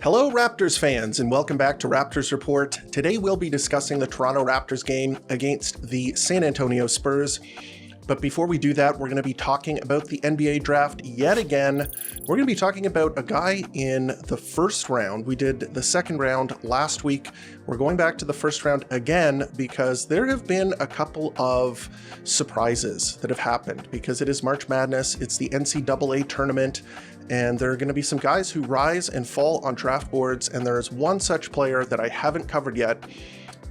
Hello Raptors fans, and welcome back to Raptors Report. Today we'll be discussing the Toronto Raptors game against the San Antonio Spurs. But before we do that, we're going to be talking about the NBA draft yet again. We're going to be talking about a guy in the first round. We did the second round last week. We're going back to the first round again because there have been a couple of surprises that have happened because it is March Madness. It's the NCAA tournament. And there are going to be some guys who rise and fall on draft boards. And there is one such player that I haven't covered yet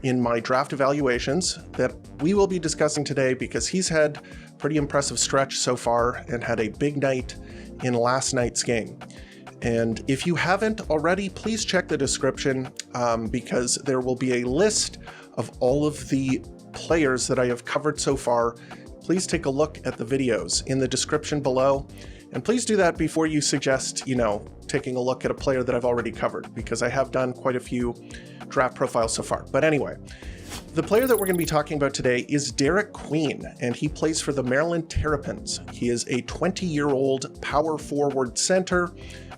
in my draft evaluations that we will be discussing today because he's had a pretty impressive stretch so far and had a big night in last night's game. And if you haven't already, please check the description because there will be a list of all of the players that I have covered so far. Please take a look at the videos in the description below. And please do that before you suggest, taking a look at a player that I've already covered, because I have done quite a few draft profiles so far. But anyway, the player that we're going to be talking about today is Derik Queen, and he plays for the Maryland Terrapins. He is a 20-year-old power forward center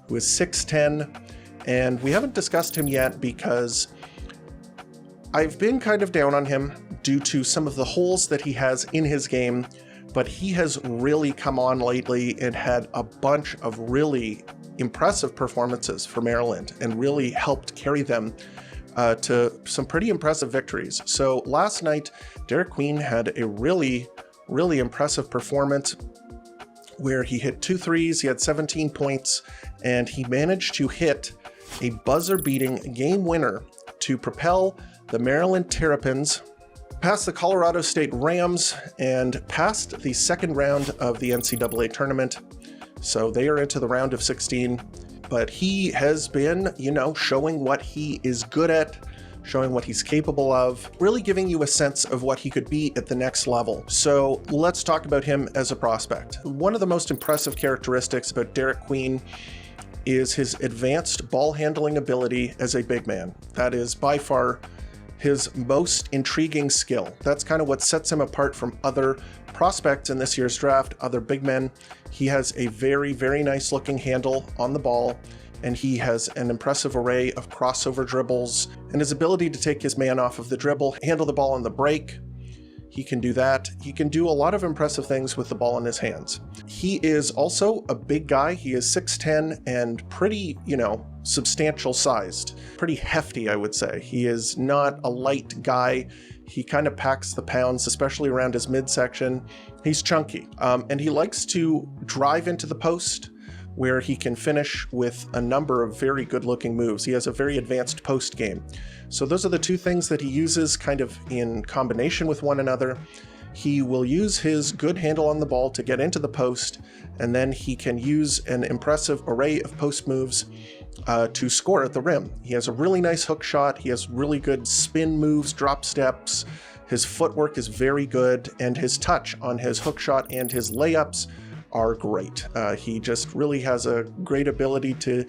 who is 6'10", and we haven't discussed him yet because I've been kind of down on him due to some of the holes that he has in his game. But he has really come on lately and had a bunch of really impressive performances for Maryland and really helped carry them to some pretty impressive victories. So last night, Derik Queen had a really impressive performance where he hit 2 threes, he had 17 points, and he managed to hit a buzzer-beating game winner to propel the Maryland Terrapins past the Colorado State Rams and past the second round of the NCAA tournament. So they are into the round of 16, but he has been, showing what he is good at, showing what he's capable of, really giving you a sense of what he could be at the next level. So let's talk about him as a prospect. One of the most impressive characteristics about Derik Queen is his advanced ball handling ability as a big man. That is by far his most intriguing skill. That's kind of what sets him apart from other prospects in this year's draft, other big men. He has a very nice looking handle on the ball, and he has an impressive array of crossover dribbles, and his ability to take his man off of the dribble, handle the ball on the break. He can do that. He can do a lot of impressive things with the ball in his hands. He is also a big guy. He is 6'10" and pretty, substantial sized. Pretty hefty, I would say. He is not a light guy. He kind of packs the pounds, especially around his midsection. He's chunky, and he likes to drive into the post where he can finish with a number of very good-looking moves. He has a very advanced post game. So those are the two things that he uses kind of in combination with one another. He will use his good handle on the ball to get into the post, and then he can use an impressive array of post moves to score at the rim. He has a really nice hook shot. He has really good spin moves, drop steps. His footwork is very good, and his touch on his hook shot and his layups are great. He just really has a great ability to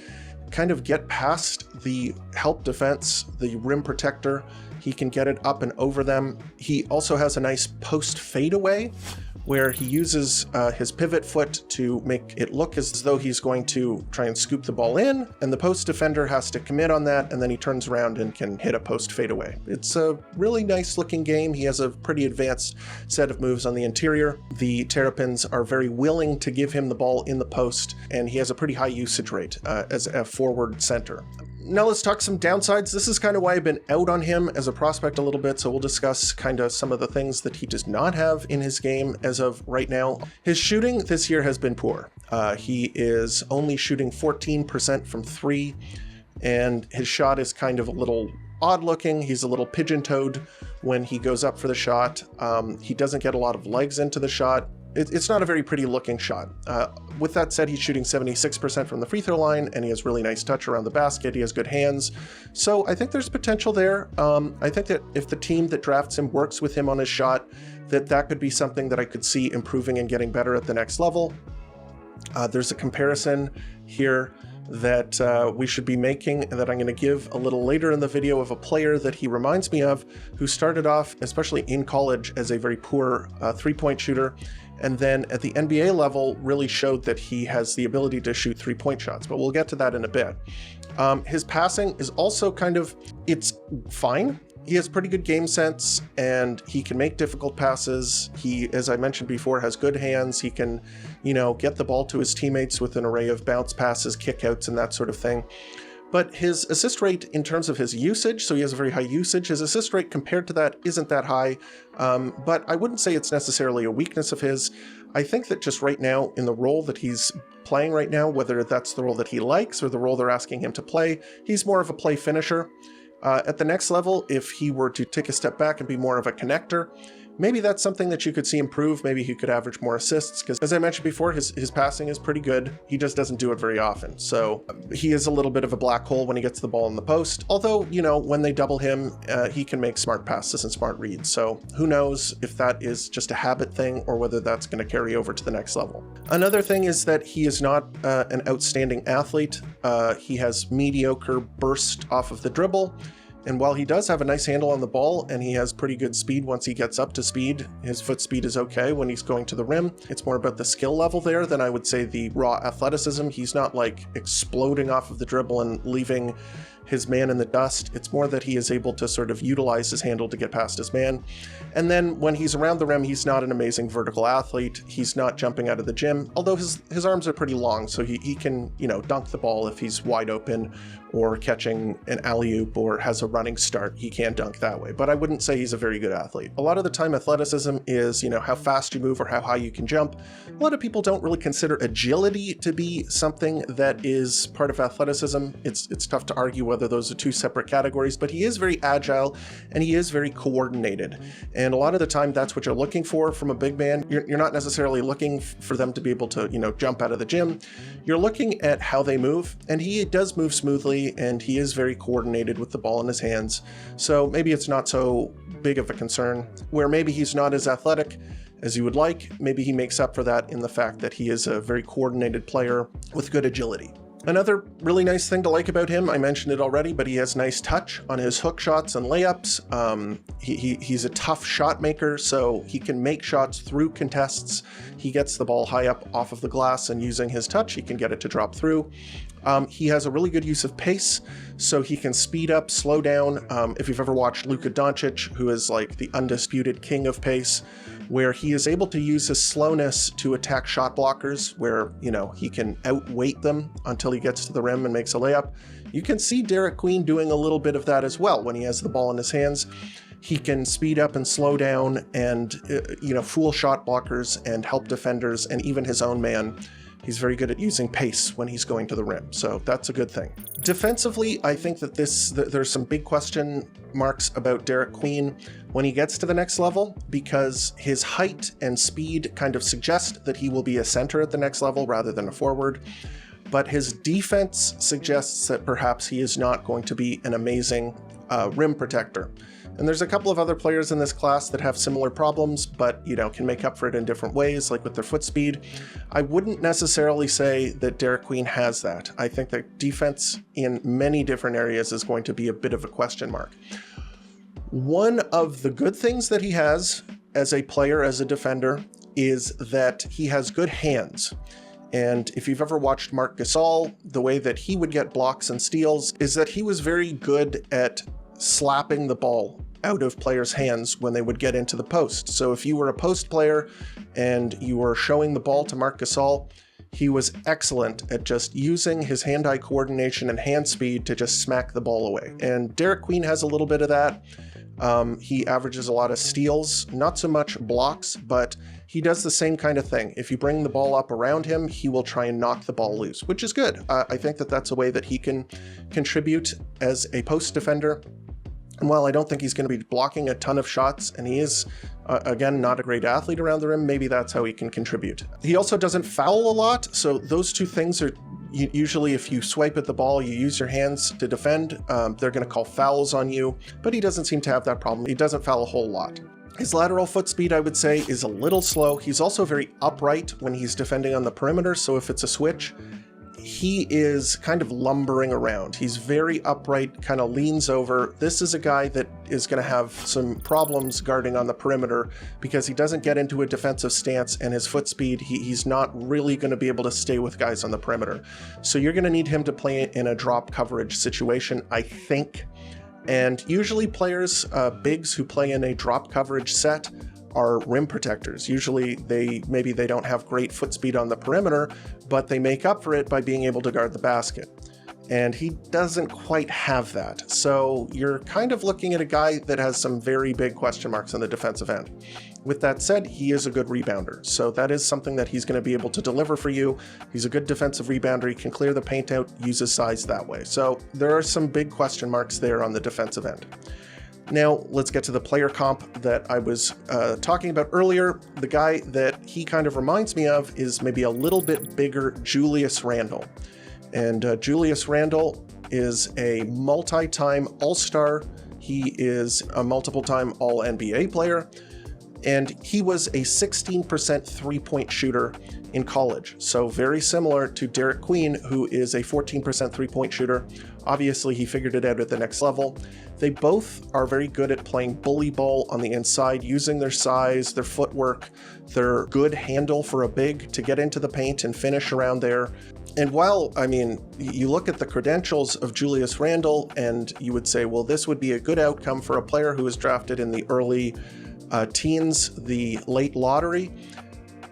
kind of get past the help defense, the rim protector. He can get it up and over them. He also has a nice post fadeaway where he uses his pivot foot to make it look as though he's going to try and scoop the ball in, and the post defender has to commit on that, and then he turns around and can hit a post fadeaway. It's a really nice looking game. He has a pretty advanced set of moves on the interior. The Terrapins are very willing to give him the ball in the post, and he has a pretty high usage rate as a forward center. Now let's talk some downsides. This is kind of why I've been out on him as a prospect a little bit, so we'll discuss kind of some of the things that he does not have in his game as of right now. His shooting this year has been poor. He is only shooting 14% from 3, and his shot is kind of a little odd looking. He's a little pigeon-toed when he goes up for the shot. He doesn't get a lot of legs into the shot. It's not a very pretty looking shot. With that said, he's shooting 76% from the free throw line, and he has really nice touch around the basket. He has good hands. So I think there's potential there. I think that if the team that drafts him works with him on his shot, that could be something that I could see improving and getting better at the next level. There's a comparison here that we should be making, and that I'm going to give a little later in the video, of a player that he reminds me of, who started off, especially in college, as a very poor three-point shooter, and then at the NBA level really showed that he has the ability to shoot three-point shots, but we'll get to that in a bit. His passing is also it's fine. He has pretty good game sense, and he can make difficult passes. He, as I mentioned before, has good hands. He can, get the ball to his teammates with an array of bounce passes, kickouts, and that sort of thing. But his assist rate in terms of his usage, so he has a very high usage, his assist rate compared to that isn't that high, but I wouldn't say it's necessarily a weakness of his. I think that just right now, in the role that he's playing right now, whether that's the role that he likes or the role they're asking him to play, he's more of a play finisher. At the next level, if he were to take a step back and be more of a connector, maybe that's something that you could see improve. Maybe he could average more assists, because as I mentioned before, his passing is pretty good. He just doesn't do it very often. So he is a little bit of a black hole when he gets the ball in the post. Although, when they double him, he can make smart passes and smart reads. So who knows if that is just a habit thing or whether that's going to carry over to the next level. Another thing is that he is not an outstanding athlete. He has mediocre burst off of the dribble. And while he does have a nice handle on the ball and he has pretty good speed once he gets up to speed, his foot speed is okay when he's going to the rim. It's more about the skill level there than I would say the raw athleticism. He's not like exploding off of the dribble and leaving his man in the dust. It's more that he is able to sort of utilize his handle to get past his man. And then when he's around the rim, he's not an amazing vertical athlete. He's not jumping out of the gym, although his arms are pretty long, so he can, dunk the ball if he's wide open or catching an alley-oop or has a running start. He can dunk that way, but I wouldn't say he's a very good athlete. A lot of the time, athleticism is, how fast you move or how high you can jump. A lot of people don't really consider agility to be something that is part of athleticism. It's tough to argue whether those are two separate categories, but he is very agile and he is very coordinated. And a lot of the time, that's what you're looking for from a big man. You're not necessarily looking for them to be able to, jump out of the gym. You're looking at how they move, and he does move smoothly, and he is very coordinated with the ball in his hands. So maybe it's not so big of a concern. Where maybe he's not as athletic as you would like, maybe he makes up for that in the fact that he is a very coordinated player with good agility. Another really nice thing to like about him, I mentioned it already, but he has nice touch on his hook shots and layups. He's a tough shot maker, so he can make shots through contests. He gets the ball high up off of the glass, and using his touch, he can get it to drop through. He has a really good use of pace, so he can speed up, slow down. If you've ever watched Luka Doncic, who is like the undisputed king of pace, where he is able to use his slowness to attack shot blockers, where, he can outweight them until he gets to the rim and makes a layup. You can see Derik Queen doing a little bit of that as well when he has the ball in his hands. He can speed up and slow down and, fool shot blockers and help defenders and even his own man. He's very good at using pace when he's going to the rim, so that's a good thing. Defensively, I think that there's some big question marks about Derik Queen when he gets to the next level, because his height and speed kind of suggest that he will be a center at the next level rather than a forward. But his defense suggests that perhaps he is not going to be an amazing rim protector. And there's a couple of other players in this class that have similar problems, but, can make up for it in different ways, like with their foot speed. I wouldn't necessarily say that Derik Queen has that. I think that defense in many different areas is going to be a bit of a question mark. One of the good things that he has as a player, as a defender, is that he has good hands. And if you've ever watched Marc Gasol, the way that he would get blocks and steals is that he was very good at slapping the ball out of players' hands when they would get into the post. So if you were a post player and you were showing the ball to Marc Gasol, he was excellent at just using his hand-eye coordination and hand speed to just smack the ball away. And Derik Queen has a little bit of that. He averages a lot of steals, not so much blocks, but he does the same kind of thing. If you bring the ball up around him, he will try and knock the ball loose, which is good. I think that that's a way that he can contribute as a post defender. And while I don't think he's going to be blocking a ton of shots, and he is, again, not a great athlete around the rim, maybe that's how he can contribute. He also doesn't foul a lot, so those two things are usually, if you swipe at the ball, you use your hands to defend, they're going to call fouls on you, but he doesn't seem to have that problem. He doesn't foul a whole lot. His lateral foot speed, I would say, is a little slow. He's also very upright when he's defending on the perimeter, so if it's a switch, he is kind of lumbering around. He's very upright, kind of leans over. This is a guy that is going to have some problems guarding on the perimeter because he doesn't get into a defensive stance, and his foot speed, he's not really going to be able to stay with guys on the perimeter. So you're going to need him to play in a drop coverage situation, I think. And usually players, bigs who play in a drop coverage set are rim protectors. Usually maybe they don't have great foot speed on the perimeter, but they make up for it by being able to guard the basket. And he doesn't quite have that. So you're kind of looking at a guy that has some very big question marks on the defensive end. With that said, he is a good rebounder. So that is something that he's going to be able to deliver for you. He's a good defensive rebounder. He can clear the paint out, use his size that way. So there are some big question marks there on the defensive end. Now, let's get to the player comp that I was talking about earlier. The guy that he kind of reminds me of is maybe a little bit bigger Julius Randle. And Julius Randle is a multi-time All-Star. He is a multiple-time All-NBA player. And he was a 16% three-point shooter in college. So very similar to Derik Queen, who is a 14% three-point shooter. Obviously, he figured it out at the next level. They both are very good at playing bully ball on the inside, using their size, their footwork, their good handle for a big to get into the paint and finish around there. And while, I mean, you look at the credentials of Julius Randle and you would say, well, this would be a good outcome for a player who was drafted in the early teens, the late lottery.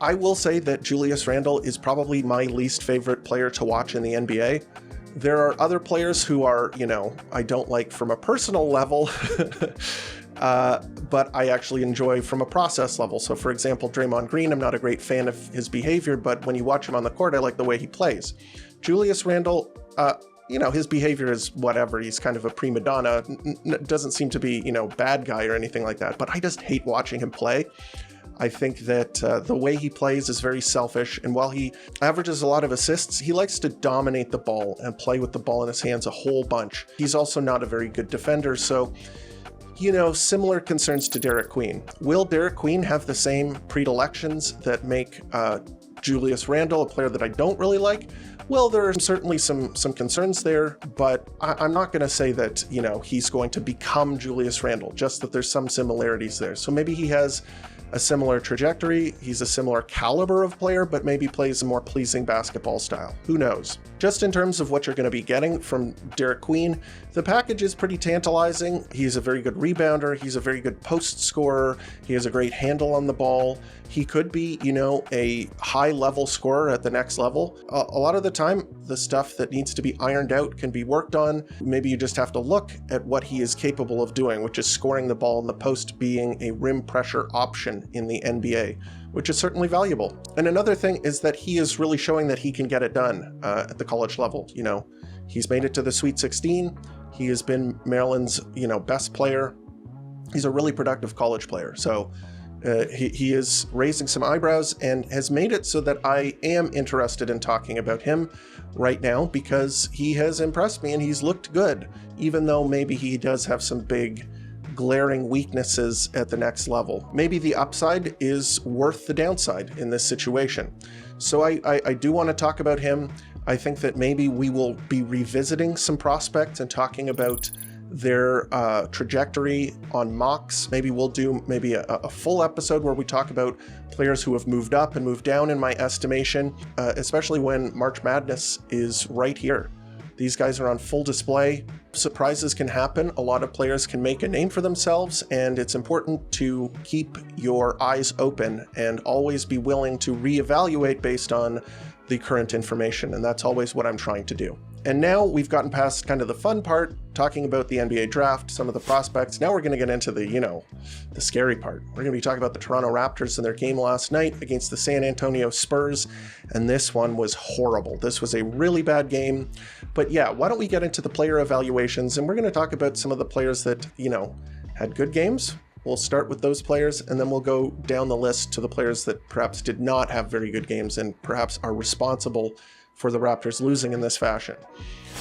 I will say that Julius Randle is probably my least favorite player to watch in the NBA. There are other players who are, I don't like from a personal level, but I actually enjoy from a process level. So for example, Draymond Green, I'm not a great fan of his behavior, but when you watch him on the court, I like the way he plays. Julius Randle, his behavior is whatever. He's kind of a prima donna, doesn't seem to be, bad guy or anything like that, but I just hate watching him play. I think that the way he plays is very selfish, and while he averages a lot of assists, he likes to dominate the ball and play with the ball in his hands a whole bunch. He's also not a very good defender, so, similar concerns to Derik Queen. Will Derik Queen have the same predilections that make Julius Randle a player that I don't really like? Well, there are certainly some concerns there, but I'm not going to say that, he's going to become Julius Randle, just that there's some similarities there. So maybe he has a similar trajectory, he's a similar caliber of player, but maybe plays a more pleasing basketball style. Who knows? Just in terms of what you're going to be getting from Derik Queen, the package is pretty tantalizing. He's a very good rebounder, he's a very good post scorer, he has a great handle on the ball. He could be, a high-level scorer at the next level. A lot of the time, the stuff that needs to be ironed out can be worked on. Maybe you just have to look at what he is capable of doing, which is scoring the ball in the post, being a rim pressure option in the NBA, which is certainly valuable. And another thing is that he is really showing that he can get it done at the college level. He's made it to the Sweet 16. He has been Maryland's, best player. He's a really productive college player. So he is raising some eyebrows and has made it so that I am interested in talking about him right now because he has impressed me and he's looked good, even though maybe he does have some big glaring weaknesses at the next level. Maybe the upside is worth the downside in this situation. So I do want to talk about him. I think that maybe we will be revisiting some prospects and talking about their trajectory on mocks. Maybe we'll do a full episode where we talk about players who have moved up and moved down in my estimation, especially when March Madness is right here. These guys are on full display. Surprises can happen. A lot of players can make a name for themselves, and it's important to keep your eyes open and always be willing to reevaluate based on the current information, and that's always what I'm trying to do. And now we've gotten past kind of the fun part, talking about the NBA draft, some of the prospects. Now we're going to get into the, the scary part. We're going to be talking about the Toronto Raptors and their game last night against the San Antonio Spurs, and this one was horrible. This was a really bad game. But yeah, why don't we get into the player evaluations, and we're going to talk about some of the players that, had good games. We'll start with those players, and then we'll go down the list to the players that perhaps did not have very good games and perhaps are responsible for the Raptors losing in this fashion.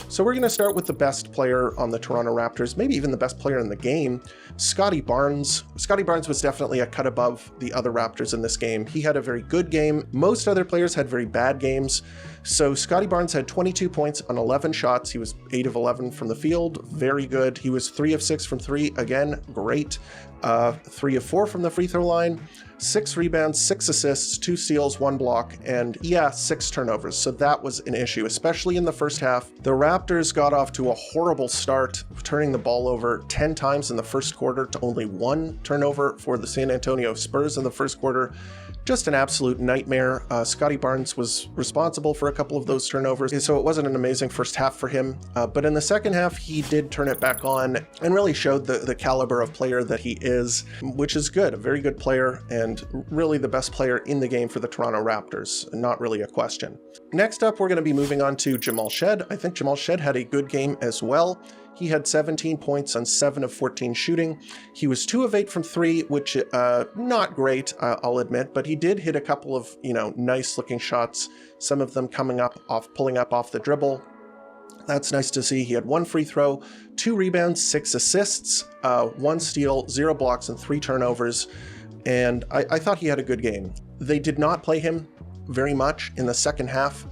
So we're going to start with the best player on the Toronto Raptors, maybe even the best player in the game, Scottie Barnes. Scottie Barnes was definitely a cut above the other Raptors in this game. He had a very good game. Most other players had very bad games. So Scottie Barnes had 22 points on 11 shots. He was 8 of 11 from the field. Very good. He was 3 of 6 from 3. Again, great. 3 of 4 from the free throw line. 6 rebounds, 6 assists, 2 steals, 1 block, and 6 turnovers. So that was an issue, especially in the first half. The Raptors got off to a horrible start, turning the ball over 10 times in the first quarter to only 1 turnover for the San Antonio Spurs in the first quarter. Just an absolute nightmare. Scottie Barnes was responsible for a couple of those turnovers, so it wasn't an amazing first half for him. But in the second half, he did turn it back on and really showed the caliber of player that he is, which is good. A very good player and really the best player in the game for the Toronto Raptors. Not really a question. Next up, we're going to be moving on to Jamal Shead. I think Jamal Shead had a good game as well. He had 17 points on 7 of 14 shooting. He was 2 of 8 from 3, which not great, I'll admit, but he did hit a couple of, nice looking shots, some of them pulling up off the dribble. That's nice to see. He had 1 free throw, 2 rebounds, 6 assists, 1 steal, 0 blocks, and 3 turnovers. And I thought he had a good game. They did not play him very much in the second half.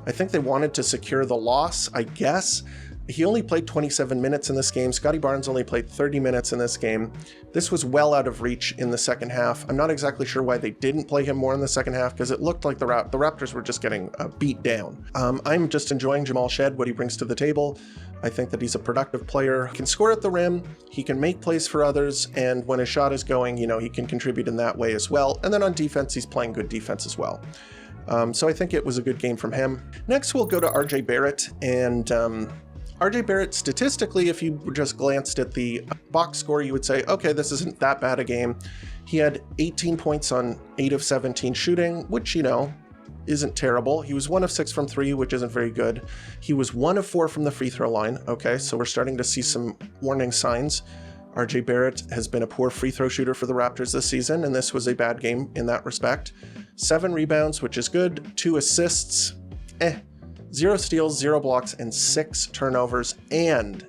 I think they wanted to secure the loss, I guess. He only played 27 minutes in this game. Scottie Barnes only played 30 minutes in this game. This was well out of reach in the second half. I'm not exactly sure why they didn't play him more in the second half, because it looked like the Raptors were just getting beat down. I'm just enjoying Jamal Shead, what he brings to the table. I think that he's a productive player. He can score at the rim, he can make plays for others, and when his shot is going, he can contribute in that way as well. And then on defense, he's playing good defense as well. So I think it was a good game from him. Next, we'll go to RJ Barrett, and RJ Barrett, statistically, if you just glanced at the box score, you would say, okay, this isn't that bad a game. He had 18 points on 8 of 17 shooting, which, isn't terrible. He was 1 of 6 from 3, which isn't very good. He was 1 of 4 from the free throw line. Okay, so we're starting to see some warning signs. RJ Barrett has been a poor free throw shooter for the Raptors this season, and this was a bad game in that respect. 7 rebounds, which is good. 2 assists, 0 steals, 0 blocks, and 6 turnovers, and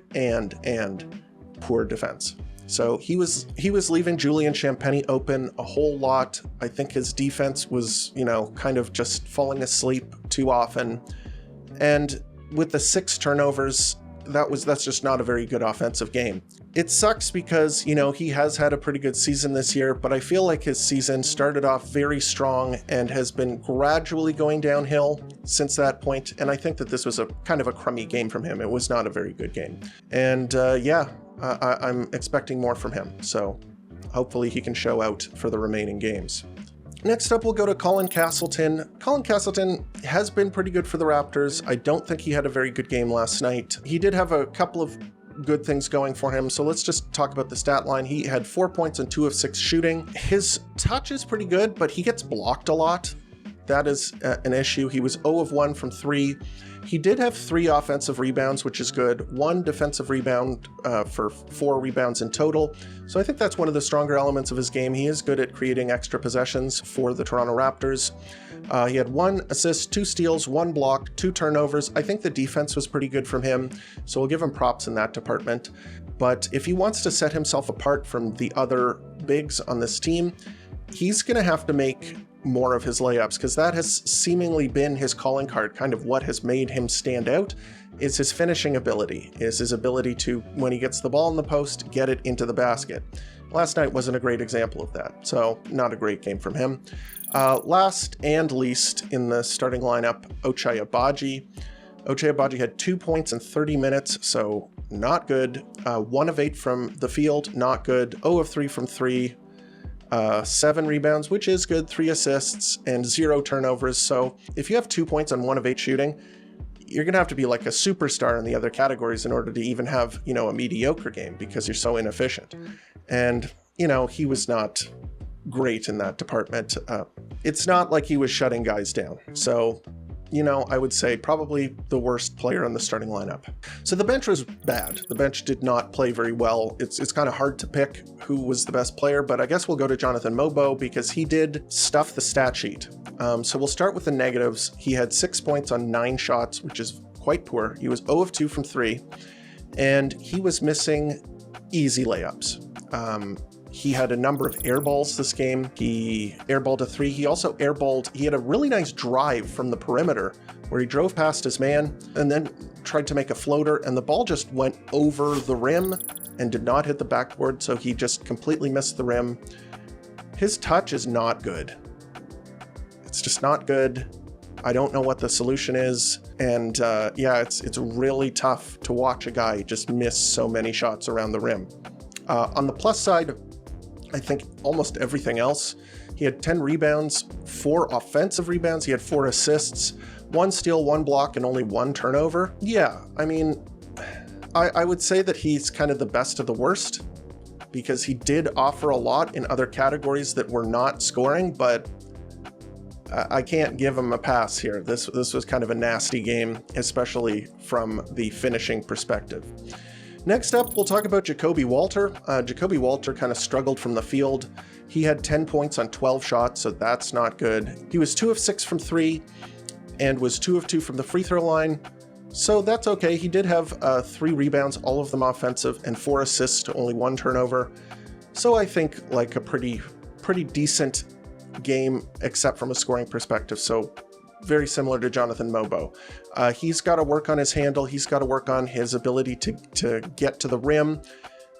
poor defense. So he was leaving Julian Champagnie open a whole lot. I think his defense was, kind of just falling asleep too often. And with the 6 turnovers, that's just not a very good offensive game. It sucks because, he has had a pretty good season this year, but I feel like his season started off very strong and has been gradually going downhill since that point. And I think that this was a kind of a crummy game from him. It was not a very good game. And I'm expecting more from him. So hopefully he can show out for the remaining games. Next up, we'll go to Colin Castleton. Colin Castleton has been pretty good for the Raptors. I don't think he had a very good game last night. He did have a couple of good things going for him, so let's just talk about the stat line. He had 4 points and 2 of 6 shooting. His touch is pretty good, but he gets blocked a lot. That is an issue. He was 0 of 1 from 3. He did have 3 offensive rebounds, which is good. 1 defensive rebound for 4 rebounds in total. So I think that's one of the stronger elements of his game. He is good at creating extra possessions for the Toronto Raptors. He had 1 assist, 2 steals, 1 block, 2 turnovers. I think the defense was pretty good from him, so we'll give him props in that department. But if he wants to set himself apart from the other bigs on this team, he's going to have to make more of his layups, because that has seemingly been his calling card. Kind of what has made him stand out is his finishing ability, is his ability to, when he gets the ball in the post, get it into the basket. Last night wasn't a great example of that, so not a great game from him. Last and least in the starting lineup, Ochai Agbaji. Ochai Agbaji had 2 points in 30 minutes, so not good. 1 of 8 from the field, not good. 0 of 3 from 3. 7 rebounds, which is good, 3 assists, and 0 turnovers. So if you have 2 points on 1 of 8 shooting, you're going to have to be like a superstar in the other categories in order to even have, a mediocre game, because you're so inefficient. And, he was not great in that department. It's not like he was shutting guys down. So, I would say probably the worst player on the starting lineup. So the bench was bad. The bench did not play very well. It's kind of hard to pick who was the best player, but I guess we'll go to Jonathan Mobo because he did stuff the stat sheet. So we'll start with the negatives. He had 6 points on 9 shots, which is quite poor. He was 0 of 2 from 3, and he was missing easy layups. He had a number of air balls this game. He airballed a 3. He also airballed, he had a really nice drive from the perimeter where he drove past his man and then tried to make a floater, and the ball just went over the rim and did not hit the backboard, so he just completely missed the rim. His touch is not good. It's just not good. I don't know what the solution is, and yeah, it's really tough to watch a guy just miss so many shots around the rim. On the plus side, I think almost everything else. He had 10 rebounds, 4 offensive rebounds, he had 4 assists, 1 steal, 1 block, and only 1 turnover. Yeah, I mean, I would say that he's kind of the best of the worst, because he did offer a lot in other categories that were not scoring, but I can't give him a pass here. This was kind of a nasty game, especially from the finishing perspective. Next up, we'll talk about Jacoby Walter. Jacoby Walter kind of struggled from the field. He had 10 points on 12 shots, so that's not good. He was 2 of 6 from 3 and was 2 of 2 from the free throw line, so that's okay. He did have 3 rebounds, all of them offensive, and 4 assists to only 1 turnover. So I think like a pretty decent game, except from a scoring perspective. So very similar to Jonathan Mobo. He's got to work on his handle. He's got to work on his ability to get to the rim,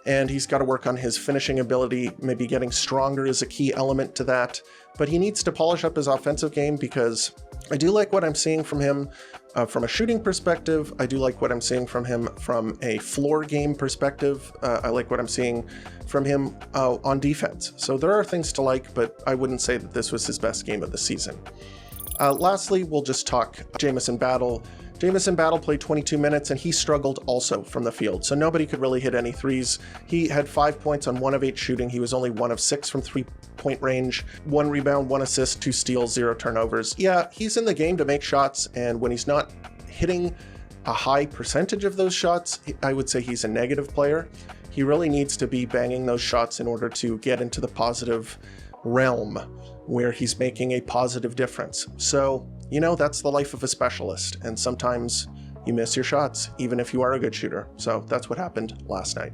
and he's got to work on his finishing ability. Maybe getting stronger is a key element to that, but he needs to polish up his offensive game, because I do like what I'm seeing from him from a shooting perspective. I do like what I'm seeing from him from a floor game perspective. I like what I'm seeing from him on defense. So there are things to like, but I wouldn't say that this was his best game of the season. Lastly, we'll just talk Jamison Battle. Jamison Battle played 22 minutes, and he struggled also from the field, so nobody could really hit any threes. He had 5 points on 1 of 8 shooting. He was only 1 of 6 from 3-point range, 1 rebound, 1 assist, 2 steals, 0 turnovers. Yeah, he's in the game to make shots, and when he's not hitting a high percentage of those shots, I would say he's a negative player. He really needs to be banging those shots in order to get into the positive realm where he's making a positive difference. So, you know, that's the life of a specialist, and sometimes you miss your shots, even if you are a good shooter. So that's what happened last night.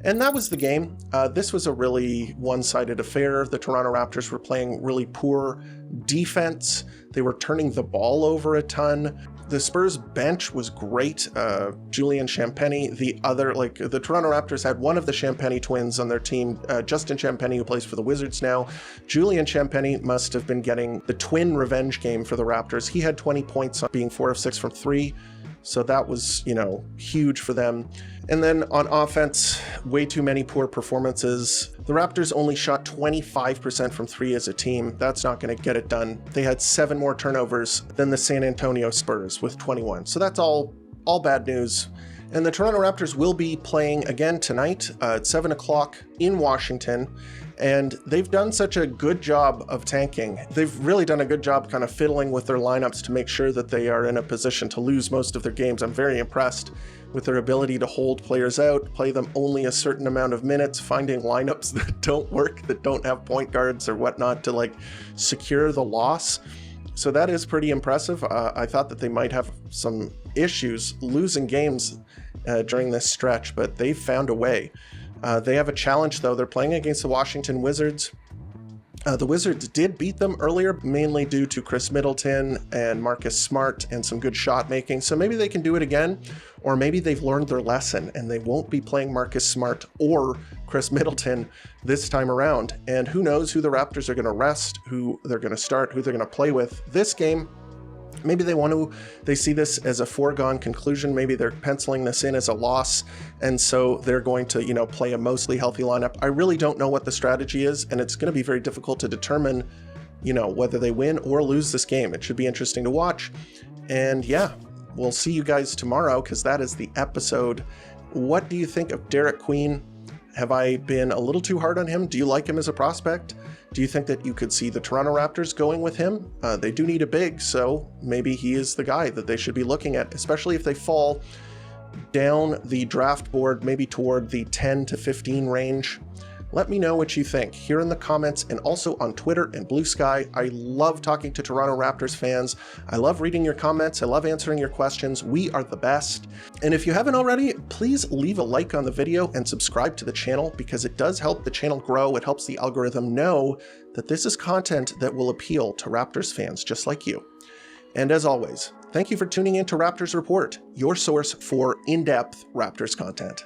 And that was the game. This was a really one-sided affair. The Toronto Raptors were playing really poor defense. They were turning the ball over a ton. The Spurs bench was great. Julian Champagnie, the Toronto Raptors had one of the Champagnie twins on their team, Justin Champagnie, who plays for the Wizards now. Julian Champagnie must have been getting the twin revenge game for the Raptors. He had 20 points, being 4 of 6 from 3. So that was, you know, huge for them. And then on offense, way too many poor performances. The Raptors only shot 25% from 3 as a team. That's not going to get it done. They had 7 more turnovers than the San Antonio Spurs with 21. So that's all bad news. And the Toronto Raptors will be playing again tonight at 7 o'clock in Washington. And they've done such a good job of tanking. They've really done a good job kind of fiddling with their lineups to make sure that they are in a position to lose most of their games. I'm very impressed with their ability to hold players out, play them only a certain amount of minutes, finding lineups that don't work, that don't have point guards or whatnot to like secure the loss. So that is pretty impressive. I thought that they might have some issues losing games during this stretch, but they've found a way. They have a challenge, though. They're playing against the Washington Wizards. The Wizards did beat them earlier, mainly due to Chris Middleton and Marcus Smart and some good shot making. So maybe they can do it again, or maybe they've learned their lesson and they won't be playing Marcus Smart or Chris Middleton this time around. And who knows who the Raptors are going to rest, who they're going to start, who they're going to play with this game. Maybe they see this as a foregone conclusion. Maybe they're penciling this in as a loss, and so they're going to, you know, play a mostly healthy lineup. I really don't know what the strategy is, and it's going to be very difficult to determine, you know, whether they win or lose this game. It should be interesting to watch. And yeah, we'll see you guys tomorrow, because that is the episode. What do you think of Derik Queen? Have I been a little too hard on him? Do you like him as a prospect? Do you think that you could see the Toronto Raptors going with him? They do need a big, so maybe he is the guy that they should be looking at, especially if they fall down the draft board, maybe toward the 10 to 15 range. Let me know what you think here in the comments and also on Twitter and Blue Sky. I love talking to Toronto Raptors fans. I love reading your comments. I love answering your questions. We are the best. And if you haven't already, please leave a like on the video and subscribe to the channel because it does help the channel grow. It helps the algorithm know that this is content that will appeal to Raptors fans just like you. And as always, thank you for tuning in to Raptors Report, your source for in-depth Raptors content.